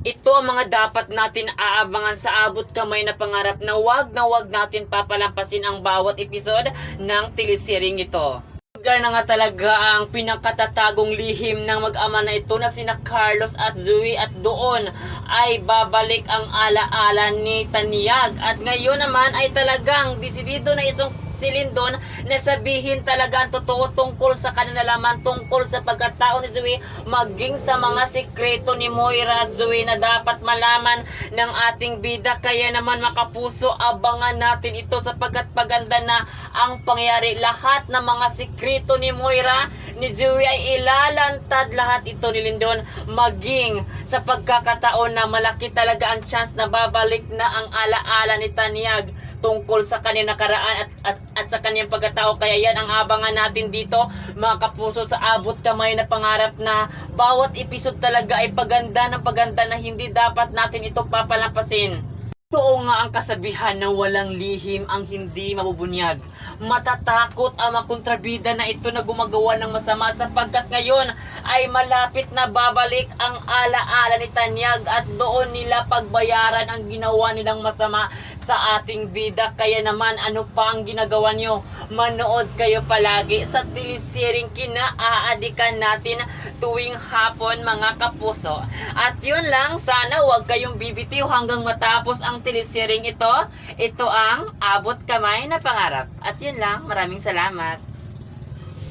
Ito ang mga dapat natin aabangan sa abot kamay na pangarap na wag natin papalampasin ang bawat episode ng teleseryeng ito. Lugar na nga talaga ang pinakatatagong lihim ng mag-ama na ito na sina Carlos at Zoe, at doon ay babalik ang alaala ni Tanyag. At ngayon naman ay talagang desidido na isang si Lindon na sabihin talaga ang totoo tungkol sa kanilalaman, tungkol sa pagkatao ni Zoe, maging sa mga sikreto ni Moira at Zoe na dapat malaman ng ating bida. Kaya naman makapuso, abangan natin ito sapagkat paganda na ang pangyayari. Lahat ng mga sikreto ni Moira, ni Zoe ay ilalantad lahat ito ni Lindon, maging sa pagkakataon na malaki talaga ang chance na babalik na ang alaala ni Tanyag tungkol sa kanyang nakaraan at sa kanyang pagkatao. Kaya yan ang abangan natin dito mga kapuso sa abot kamay na pangarap, na bawat episode talaga ay paganda ng paganda na hindi dapat natin ito papalampasin. Totoo nga ang kasabihan na walang lihim ang hindi mabubunyag. Matatakot ang mga kontrabida na ito na gumagawa ng masama sapagkat ngayon ay malapit na babalik ang alaala ni Tanyag at doon nila pagbayaran ang ginawa nilang masama sa ating bida. Kaya naman ano pa ang ginagawa nyo? Manood kayo palagi sa teleseryeng kinaaadikan natin tuwing hapon mga kapuso. At yun lang, sana huwag kayong bibitiw hanggang matapos ang teleseryeng ito. Ito ang Abot Kamay na Pangarap. At yun lang, maraming salamat.